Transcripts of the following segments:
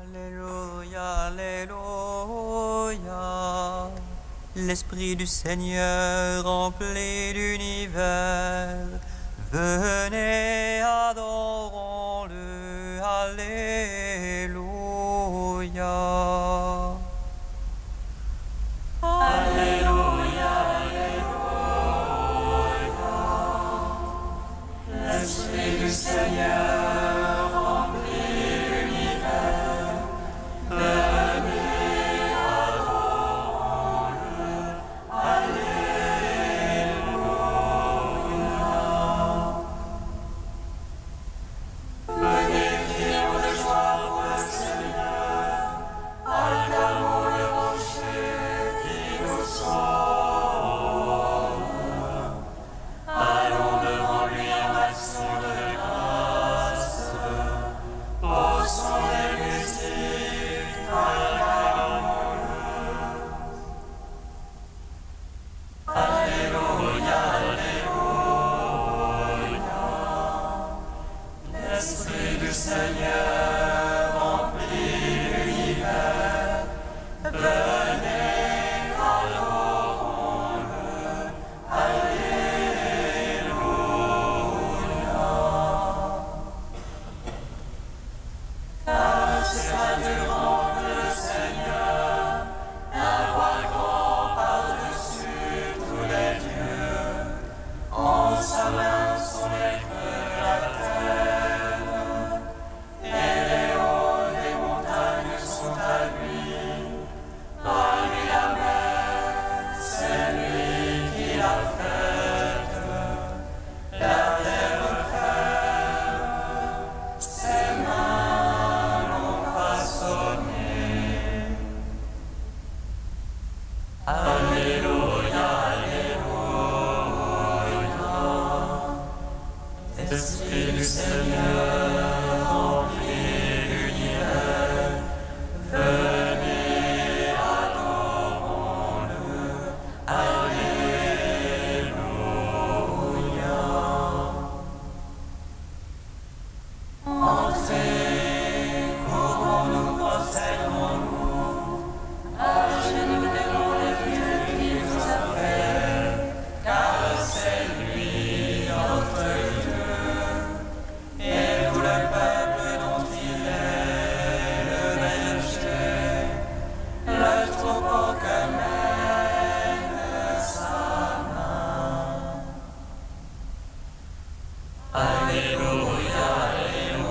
Alléluia, Alléluia. L'Esprit du Seigneur remplit l'univers. Venez, adorons-le. Alléluia. Alléluia, Alléluia. L'Esprit du Seigneur remplit l'univers. Venez, adorons-le. Alléluia. Venez, crions de joie pour le Seigneur. Acclamons le rocher qui nous sauve. Allons devant lui en action de grâce. Poussons les musiques, acclamons-le. Alléluia, Alléluia. L'Esprit du Seigneur remplit l'univers. Venez, adorons-le. Alléluia. Car c'est admirant que le Seigneur, un roi grand par-dessus tous les dieux, en sa main sont les creux de la terre, et les hauts des montagnes sont à lui. Par lui la mer, c'est lui qui l'a faite. La terre ferme, ses mains l'ont façonné. Alléluia, Alléluia. L'Esprit du Seigneur remplit l'univers. Venez, adorons-le. Alléluia. Entrez, courons-nous, prosternons-nous, agenouillons devant le Dieu qui nous a fait, car c'est lui notre Dieu, et nous le peuple dont il est le berger, le troupeau que mène sa main. Alléluia, Alléluia.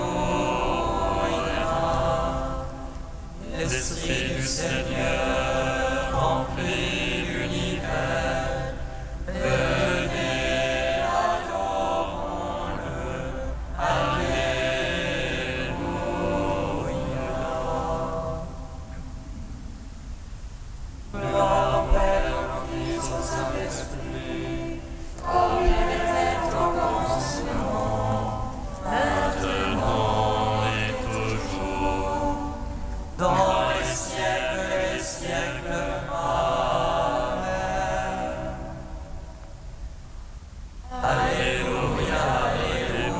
L'Esprit du Seigneur remplit l'univers. Venez, adorons-le. Alléluia. Gloire au Père, au Fils, au Saint-Esprit, comme il était au commencement, maintenant et toujours, dans les siècles des siècles. Amen. Alléluia, Alléluia.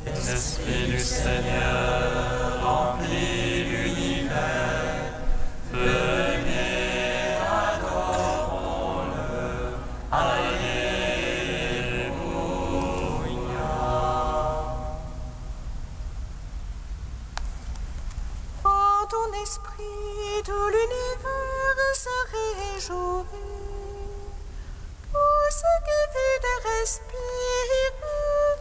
L'Esprit du Seigneur remplit l'univers. Venez, adorons-le. Alléluia. En ton esprit, tout l'univers se réjouit. Tout ce qui vit et respire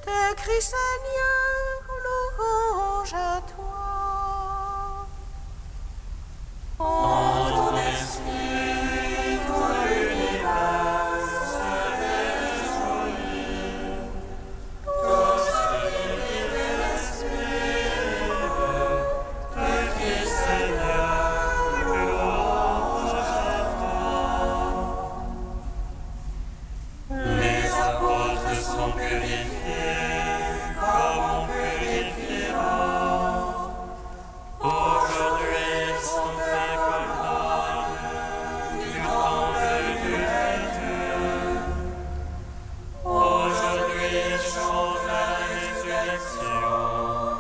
te crie, Seigneur, louange à toi. En ton esprit, tout l'univers se réjouit. Tout ce qui vit et respire te crie, Seigneur, louange à toi. Les apôtres sont purifiés comme on purifie l'eau. Aujourd'hui, ils sont faits comme l'âme du temple du vrai Dieu. Aujourd'hui, ils chantent la résurrection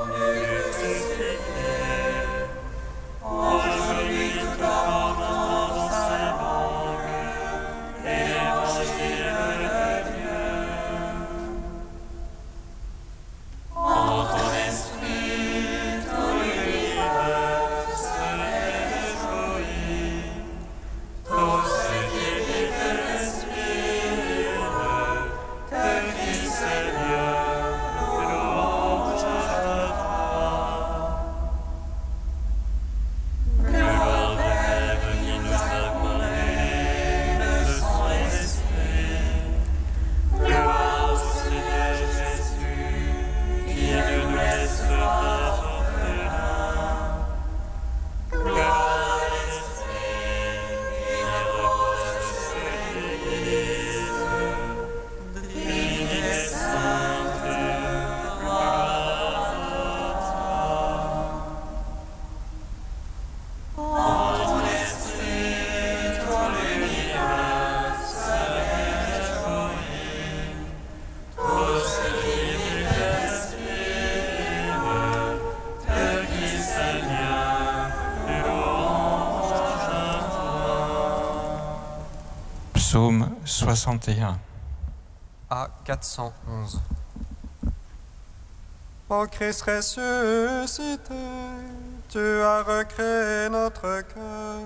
61. à 411. Ô Christ ressuscité, tu as recréé notre cœur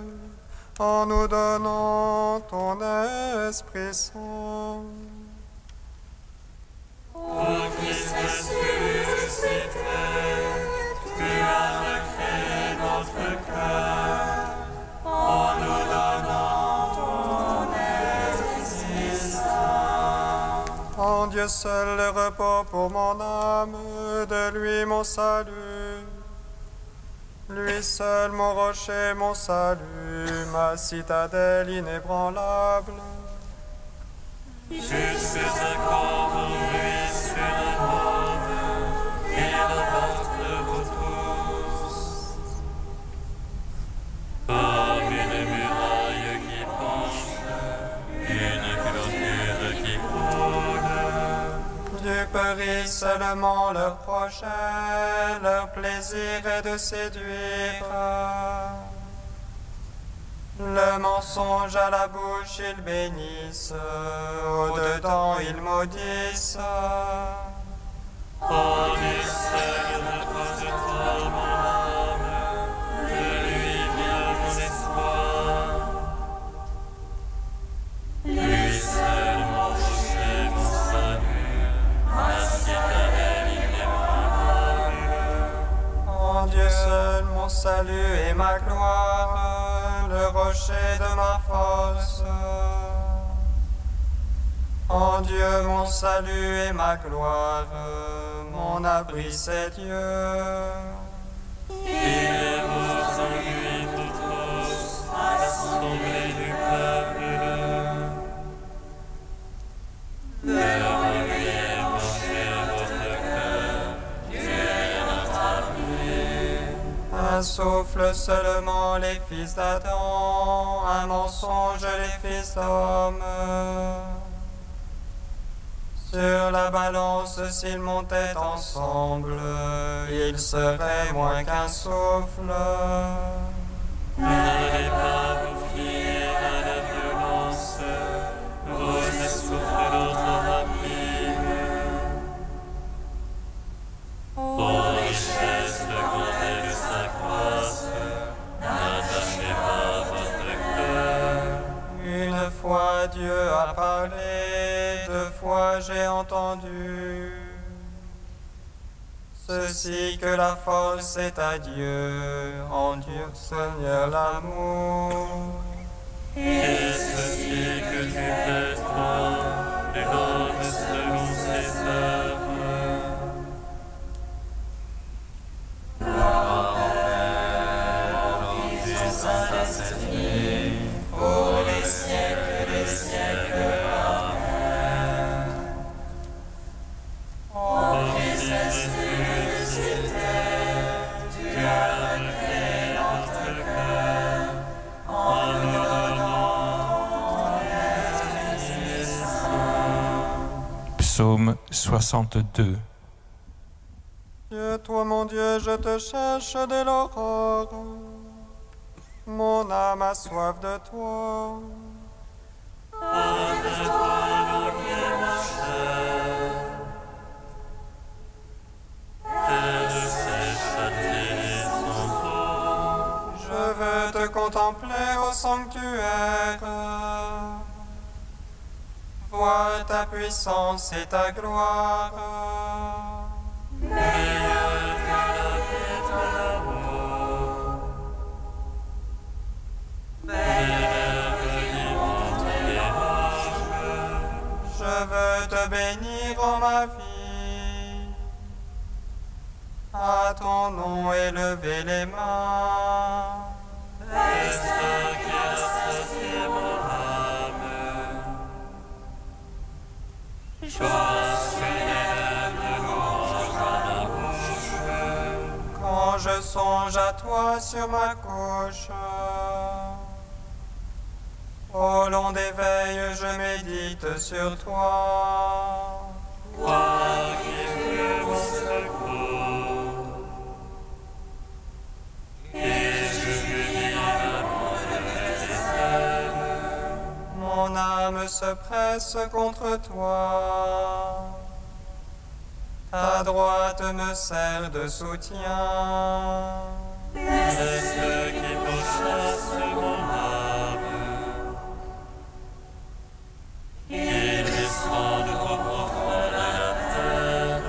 en nous donnant ton Esprit Saint. Ô Christ ressuscité, tu as recréé notre cœur en nous donnant ton Esprit Saint. En Dieu seul le repos pour mon âme, de lui mon salut. Lui seul mon rocher, mon salut, ma citadelle inébranlable. Jusque à quand vous ruisserez et remporterez-vous tous. Comme une muraille qui penche, une clôture qui coule. Du périt seulement leur projet, leur plaisir est de séduire. Le mensonge à la bouche ils bénissent, au-dedans ils maudissent. Oh Dieu seul repose-toi mon âme, de lui vient mon espoir. Lui seul mon rocher, mon salut, ma citadelle inébranlable. En Dieu seul mon salut et ma gloire, le rocher de ma force. En Dieu mon salut et ma gloire, mon abri c'est Dieu. Il vous ennuie vous tous, assemblés du peuple. Leur remuer brancher votre cœur, Dieu est notre appui. Un souffle seulement les fils d'Adam, un mensonge les fils d'homme. Sur la balance, s'ils montaient ensemble, ils seraient moins qu'un souffle. N'allez pas vous fier à la violence, vos essoufflements trop rapides. Aux richesses, quand elles s'accroissent, n'attachez pas votre cœur. Une fois Dieu a parlé, deux fois j'ai entendu. Ceci que la force est à Dieu, en Dieu Seigneur l'amour. Et ceci que tu fais toi, l'homme selon ses œuvres. Gloire au Père, au Fils et au Saint-Esprit, pour les siècles des siècles. Amen. Ô Christ ressuscité, tu as recréé notre cœur en nous donnant ton Esprit Saint. Psaume 62. Dieu, toi mon Dieu, je te cherche dès l'aurore. Mon âme a soif de toi. De toi l'envier ma chair, elle sèche à tes eaux. Je veux te contempler au sanctuaire. Voir ta puissance et ta gloire. Meilleur que la vie de l'amour, élève vivante et rage. Je veux te bénir en ma vie. À ton nom élever les mains. Est-ce qui a sacié mon âme? Chasse une élève de louange à ma bouche. Quand je songe à toi sur ma couche, au long des veilles, je médite sur toi. Toi qui fus mon secours, et je lui dis l'amour de tes ailes. Mon âme âme se presse contre toi. Ta droite me sert de soutien. C'est ceux qui pourchassent mon âme. Qu'ils descendent au profond de la terre.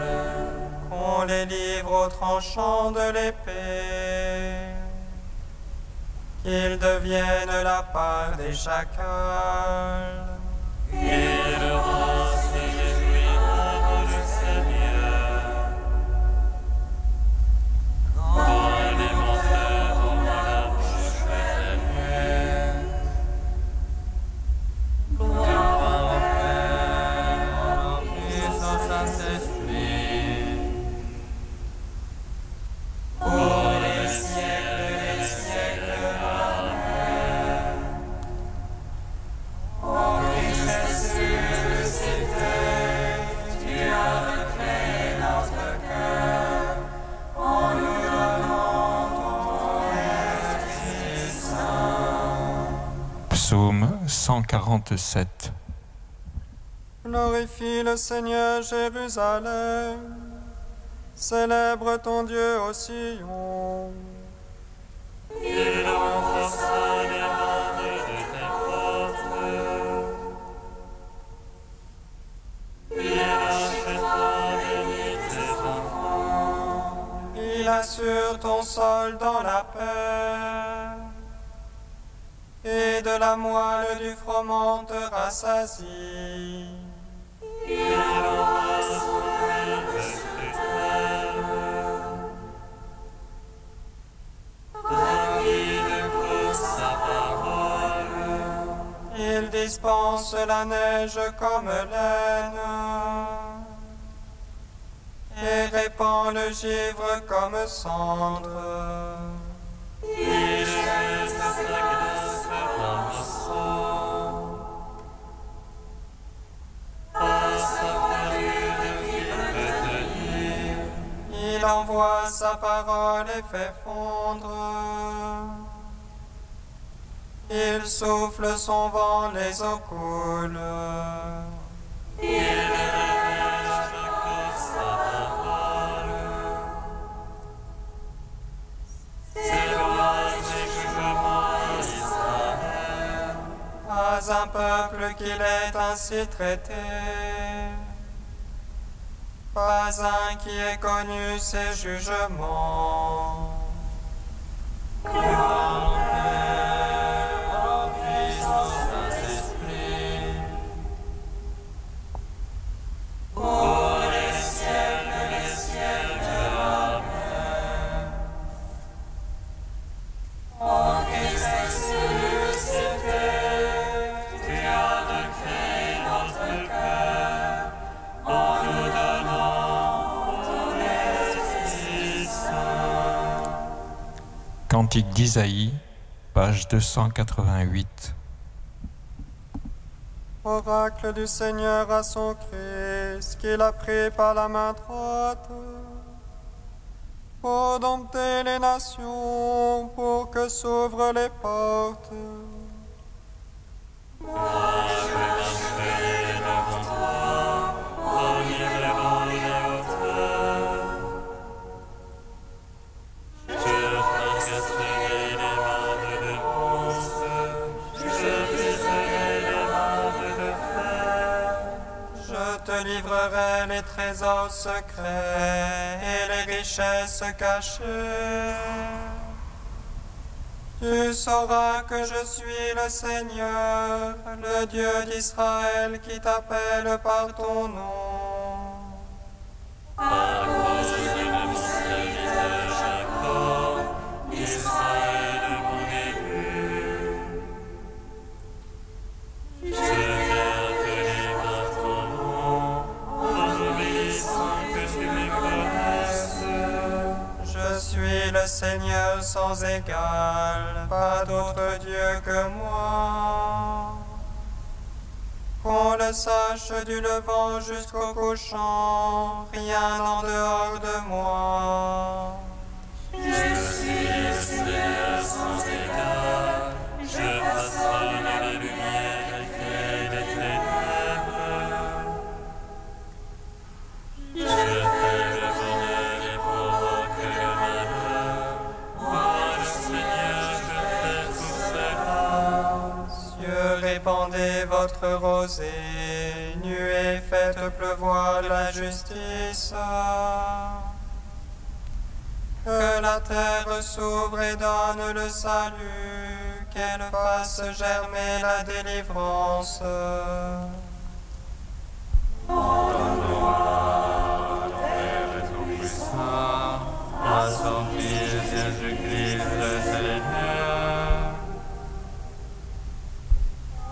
Qu'on les livre au tranchant de l'épée. Qu'ils deviennent la part des chacals. Et le roi se réjouira dans le Seigneur. Quand les menteurs auront la bouche fermée. Gloire au Père, au Fils, au Saint-Esprit. Pour les siècles des siècles. Amen. Ô Christ ressuscité, tu as recréé notre cœur en nous donnant ton Esprit Saint. Psaume 147. Glorifie le Seigneur Jérusalem. Célèbre ton Dieu au Sion. Il renforça les bandes de tes portes. Il achètera bénis tes enfants. Il assure ton sol dans la paix. Et de la moelle du froment te rassasie. Il aura sauvé le scrutin. Rapide pour sa parole. Il dispense la neige comme laine. Et répand le givre comme cendre. Il jette sa glace par morceaux. Par sa parure qu'il peut tenir. Il envoie sa parole et fait fondre. Il souffle son vent, les eaux coulent. Il révèle par sa parole. Ses lois et jugements Israël. Pas un peuple qu'il ait ainsi traité. Pas un qui ait connu ses jugements. Gloire au Père, au Fils, au Saint-Esprit. Pour les siècles des siècles. Amen. Ô Christ ressuscité, tu as recréé notre cœur en nous donnant ton Esprit Saint. Cantique d'Isaïe, page 288. Oracle du Seigneur à son Christ, qu'il a pris par la main droite, pour dompter les nations, pour que s'ouvrent les portes. Moi, je marcherai devant toi en élevant les hauteurs. Je fracasserai les bandes de bronze, je briserai les bandes de fer. Je te livrerai les trésors secrets et les richesses cachées. Tu sauras que je suis le Seigneur, le Dieu d'Israël qui t'appelle par ton nom. À cause de mon serviteur Jacob, Israël mon élu. Je vais appeler par ton nom, en obéissant que tu me connaisses. Je suis le Seigneur sans égal, pas d'autre Dieu que moi. Qu'on le sache du levant jusqu'au couchant, rien en dehors de moi. Je suis le Seigneur sans égard, je façonne la lumière et crée les votre rosée, nuée faites pleuvoir la justice. Que la terre s'ouvre et donne le salut, qu'elle fasse germer la délivrance. À son Fils Jésus-Christ le Seigneur,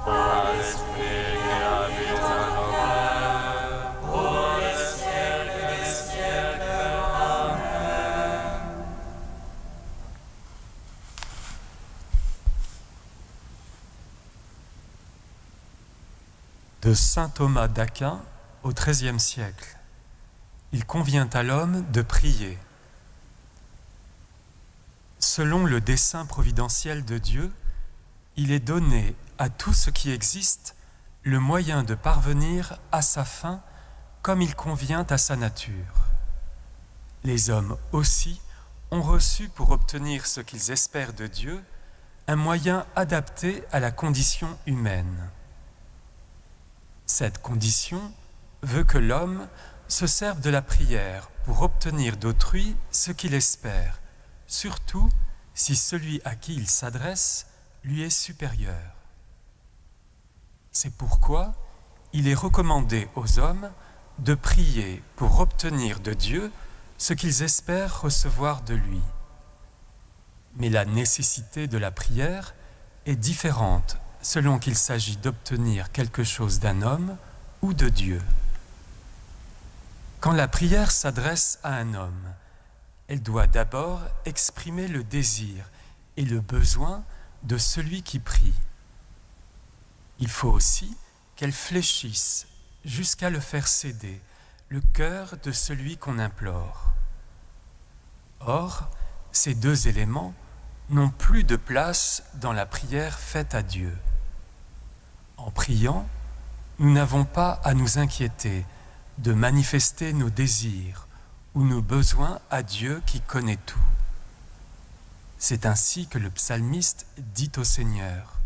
à l'Esprit qui habite en nos cœurs, pour les siècles des siècles. Amen. De saint Thomas d'Aquin au XIIIe siècle. Il convient à l'homme de prier. Selon le dessein providentiel de Dieu, il est donné à tout ce qui existe le moyen de parvenir à sa fin comme il convient à sa nature. Les hommes aussi ont reçu pour obtenir ce qu'ils espèrent de Dieu un moyen adapté à la condition humaine. Cette condition veut que l'homme se serve de la prière pour obtenir d'autrui ce qu'il espère, surtout si celui à qui il s'adresse lui est supérieur. C'est pourquoi il est recommandé aux hommes de prier pour obtenir de Dieu ce qu'ils espèrent recevoir de lui. Mais la nécessité de la prière est différente selon qu'il s'agit d'obtenir quelque chose d'un homme ou de Dieu. Quand la prière s'adresse à un homme, elle doit d'abord exprimer le désir et le besoin de celui qui prie. Il faut aussi qu'elle fléchisse jusqu'à le faire céder, le cœur de celui qu'on implore. Or, ces deux éléments n'ont plus de place dans la prière faite à Dieu. En priant, nous n'avons pas à nous inquiéter de manifester nos désirs ou nos besoins à Dieu qui connaît tout. C'est ainsi que le psalmiste dit au Seigneur :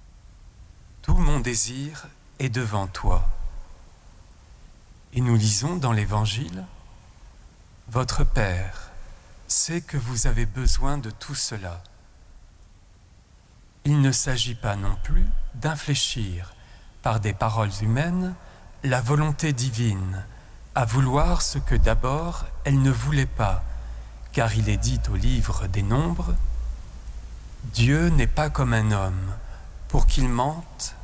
« Tout mon désir est devant toi. » Et nous lisons dans l'Évangile : « Votre Père sait que vous avez besoin de tout cela. » Il ne s'agit pas non plus d'infléchir par des paroles humaines la volonté divine à vouloir ce que d'abord elle ne voulait pas, car il est dit au livre des Nombres : « Dieu n'est pas comme un homme pour qu'il mente,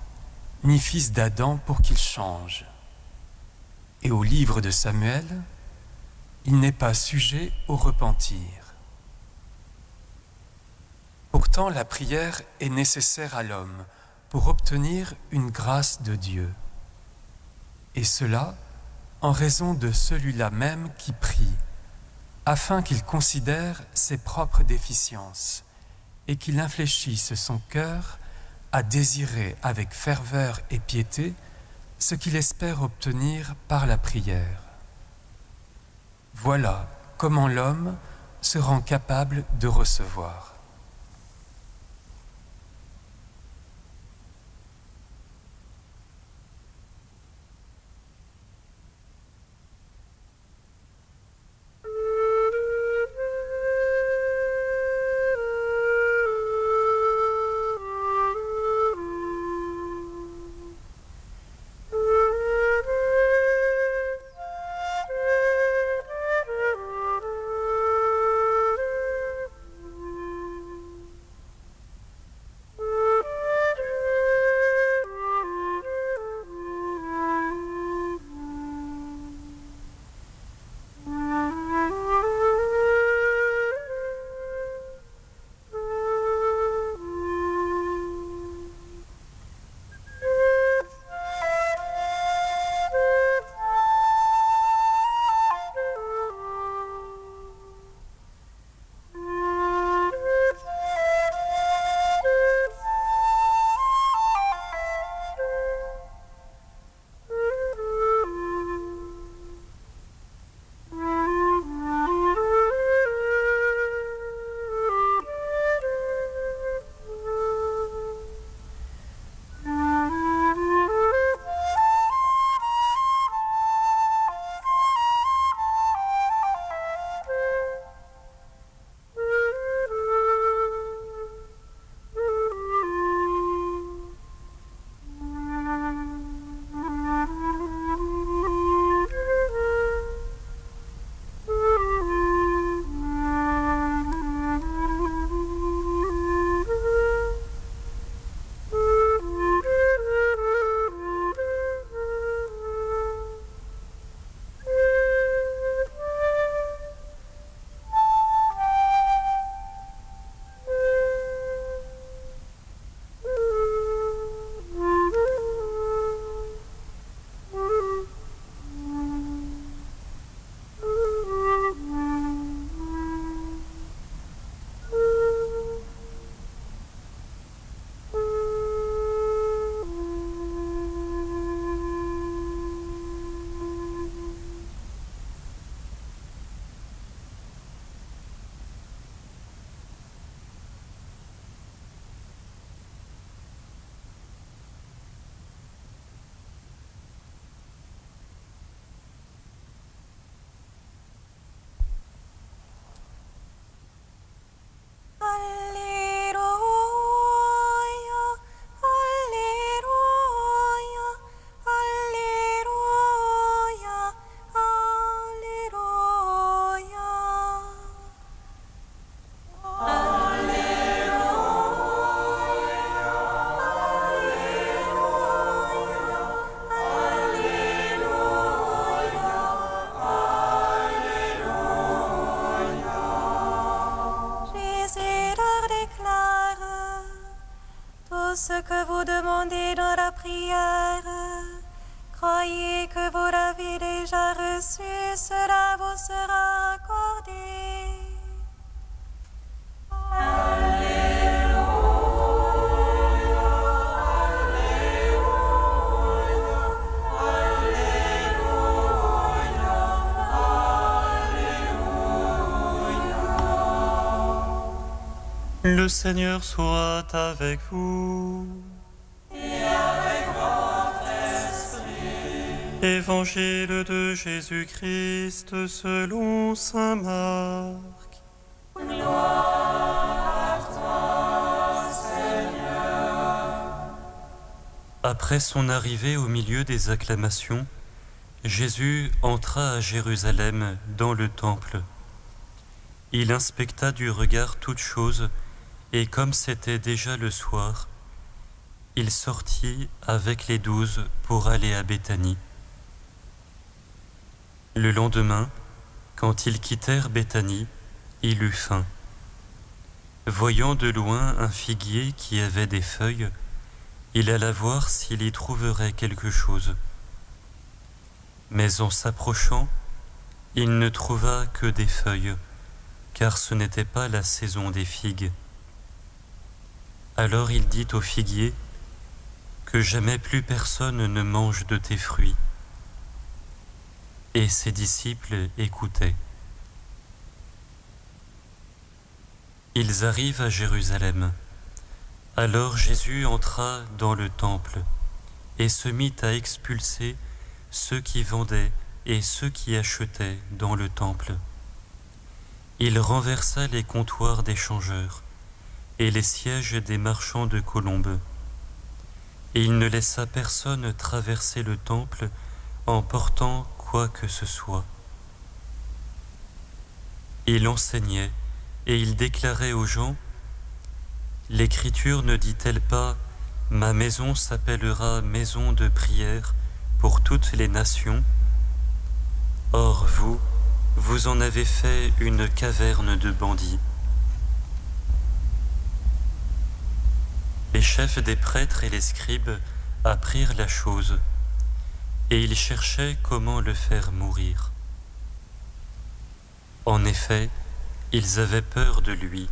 ni fils d'Adam pour qu'il change. » Et au livre de Samuel : « Il n'est pas sujet au repentir. » Pourtant, la prière est nécessaire à l'homme pour obtenir une grâce de Dieu. Et cela en raison de celui-là même qui prie, afin qu'il considère ses propres déficiences et qu'il infléchisse son cœur à désirer avec ferveur et piété ce qu'il espère obtenir par la prière. Voilà comment l'homme se rend capable de recevoir. prière. Croyez que vous l'avez déjà reçu, cela vous sera accordé. Le Seigneur soit avec vous. Et avec votre esprit. Évangile de Jésus-Christ selon saint Marc. Gloire à toi, Seigneur. Après son arrivée au milieu des acclamations, Jésus entra à Jérusalem dans le temple. Il inspecta du regard toutes choses, et comme c'était déjà le soir, il sortit avec les 12 pour aller à Béthanie. Le lendemain, quand ils quittèrent Béthanie, il eut faim. Voyant de loin un figuier qui avait des feuilles, il alla voir s'il y trouverait quelque chose. Mais en s'approchant, il ne trouva que des feuilles, car ce n'était pas la saison des figues. Alors il dit au figuier, « Que jamais plus personne ne mange de tes fruits. » Et ses disciples écoutaient. Ils arrivent à Jérusalem. Alors Jésus entra dans le temple et se mit à expulser ceux qui vendaient et ceux qui achetaient dans le temple. Il renversa les comptoirs des changeurs et les sièges des marchands de colombes. Et il ne laissa personne traverser le temple en portant quoi que ce soit. Il enseignait et il déclarait aux gens, « L'Écriture ne dit-elle pas, ma maison s'appellera maison de prière pour toutes les nations? Or vous en avez fait une caverne de bandits. » Les chefs des prêtres et les scribes apprirent la chose, et ils cherchaient comment le faire mourir. En effet, ils avaient peur de lui,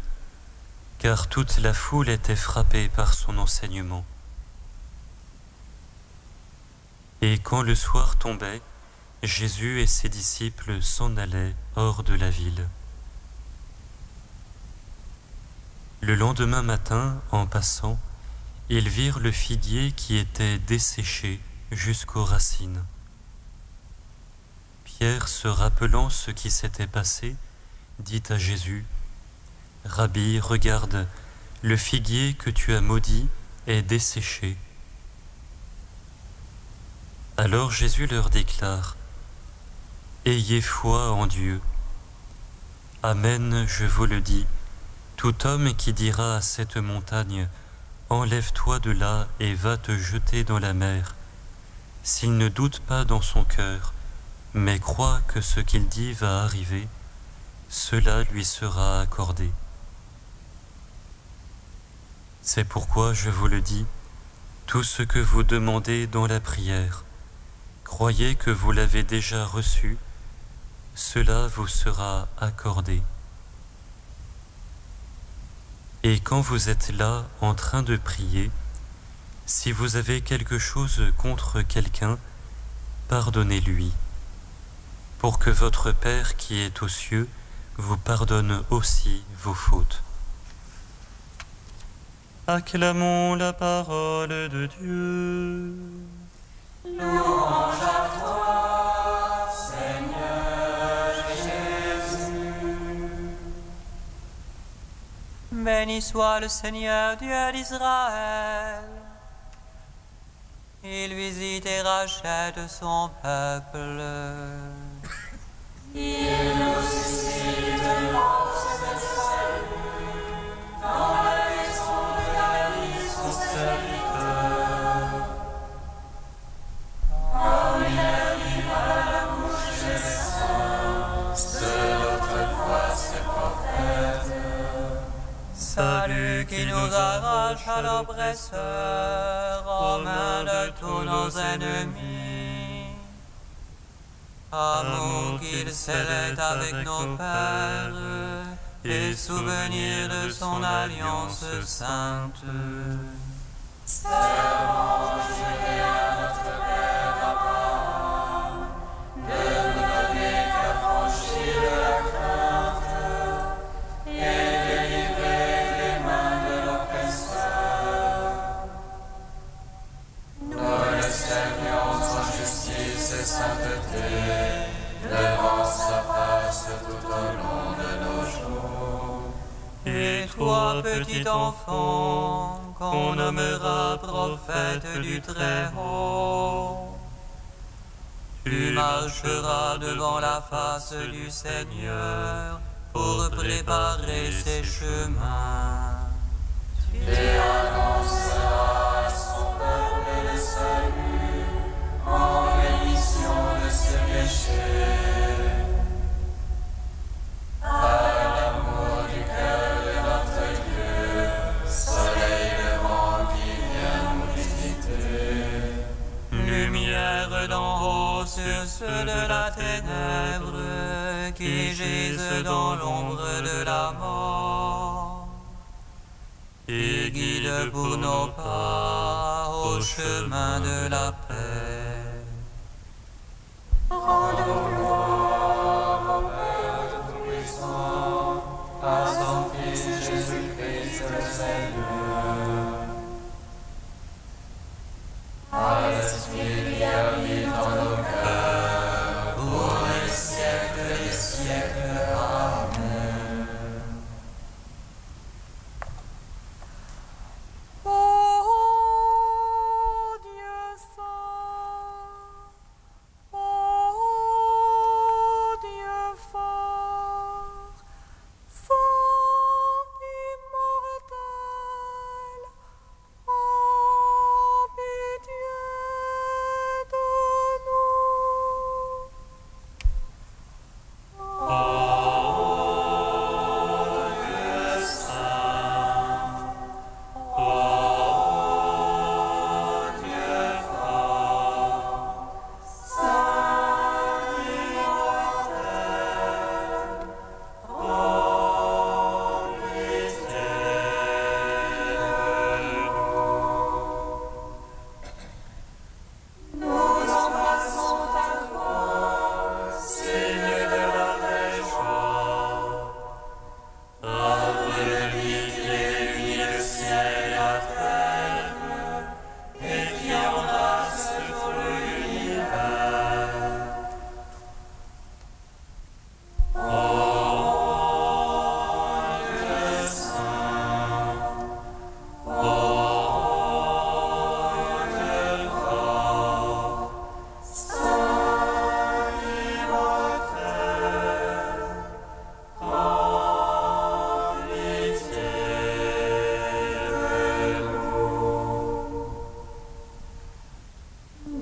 car toute la foule était frappée par son enseignement. Et quand le soir tombait, Jésus et ses disciples s'en allaient hors de la ville. Le lendemain matin, en passant, ils virent le figuier qui était desséché jusqu'aux racines. Pierre, se rappelant ce qui s'était passé, dit à Jésus, « Rabbi, regarde, le figuier que tu as maudit est desséché. » Alors Jésus leur déclare, « Ayez foi en Dieu. Amen, je vous le dis, tout homme qui dira à cette montagne, « Enlève-toi de là et va te jeter dans la mer », s'il ne doute pas dans son cœur, mais croit que ce qu'il dit va arriver, cela lui sera accordé. C'est pourquoi je vous le dis, tout ce que vous demandez dans la prière, croyez que vous l'avez déjà reçu, cela vous sera accordé. Et quand vous êtes là en train de prier, si vous avez quelque chose contre quelqu'un, pardonnez-lui, pour que votre Père qui est aux cieux vous pardonne aussi vos fautes. Acclamons la parole de Dieu. Louange à toi, Seigneur Jésus. Béni soit le Seigneur Dieu d'Israël. Il visite et rachète son peuple. Il nous suscite force et salut dans la maison de David son serviteur. Comme il a dit par la bouche des saints de notre foi ses prophètes. Salut qui nous arrache à l'oppresseur, aux mains de tous nos ennemis. Amour qu'il scellait avec nos pères, et souvenir de son alliance sainte. Serment juré à notre Père Abraham, de nous donner qu'affranchir de la crainte, et délivrer des mains de l'oppresseur. Nous le servons en justice et sainteté, devant sa face tout au long de nos jours. Et toi, petit enfant, qu'on nommera prophète du Très-Haut, tu marcheras devant la face du Seigneur pour préparer ses chemins. Tu annonceras son peuple le salut, en rémission de ses péchés. Par l'amour du cœur de notre Dieu, soleil levant qui vient nous visiter. Lumière d'en haut sur ceux de la ténèbre qui gisent dans l'ombre de la mort. Et guide pour nos pas au chemin de la paix. Rendons gloire au Père Tout-Puissant, à son Fils Jésus-Christ le Seigneur, à l'Esprit qui habite dans nos cœurs, pour les siècles des siècles. Amen. Ô Dieu saint, ô Dieu fort, saint immortel, aie pitié de nous. Nous embrassons ta croix, signe de la vraie joie. Arbre de vie qui réunit le ciel et la terre, et qui embrasse tout l'univers. Ô Dieu saint, ô Dieu fort, saint immortel, prends pitié de nous.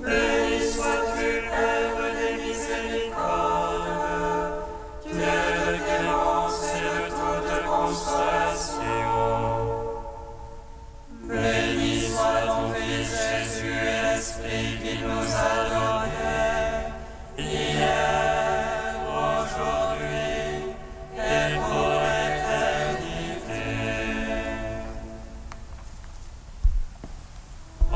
Béni sois-tu, Père des miséricordes, Dieu de clémence et de toute consolation. Béni soit ton Fils Jésus, Esprit qui nous a donné, hier, aujourd'hui et pour l'éternité. Ô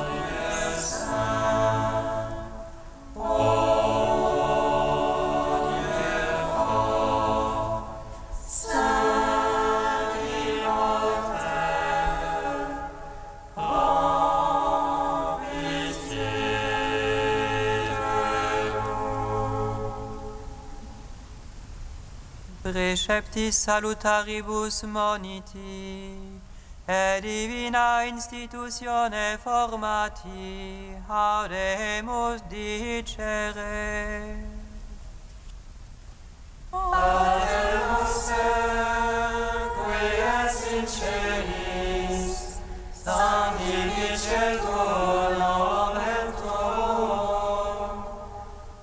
Dieu saint, ô Dieu fort, saint immortel, prends pitié de nous. Preceptis salutaribus moniti, et divina institutione formati, audemus dicere. Pater noster, qui es in celis, sanctificetur nomen tuum,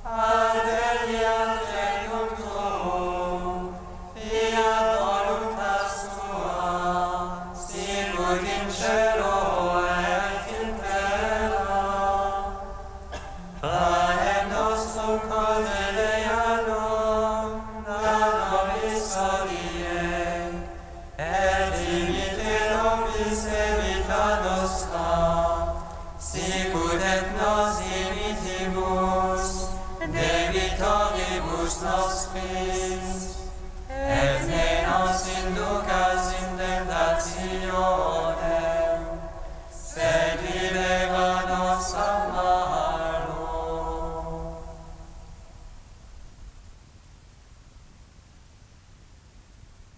adveniat regnum tuum, fiat voluntas Panem nostrum quotidianum da nobis hodie, et dimitte nobis vita nostra, sicut et nos dimittimus debitoribus nostris, et ne nos inducas in tentationem, sed libera nos a malo.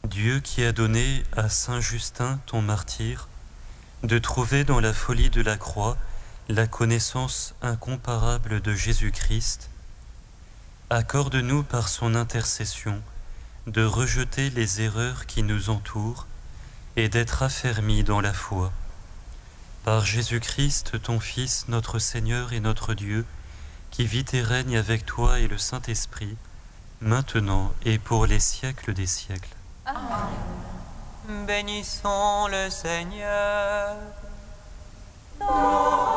Dieu qui a donné à Saint Justin, ton martyr, de trouver dans la folie de la croix la connaissance incomparable de Jésus-Christ, accorde-nous par son intercession de rejeter les erreurs qui nous entourent et d'être affermis dans la foi. Par Jésus-Christ, ton Fils, notre Seigneur et notre Dieu, qui vit et règne avec toi et le Saint-Esprit, maintenant et pour les siècles des siècles. Bénissons le Seigneur. Nous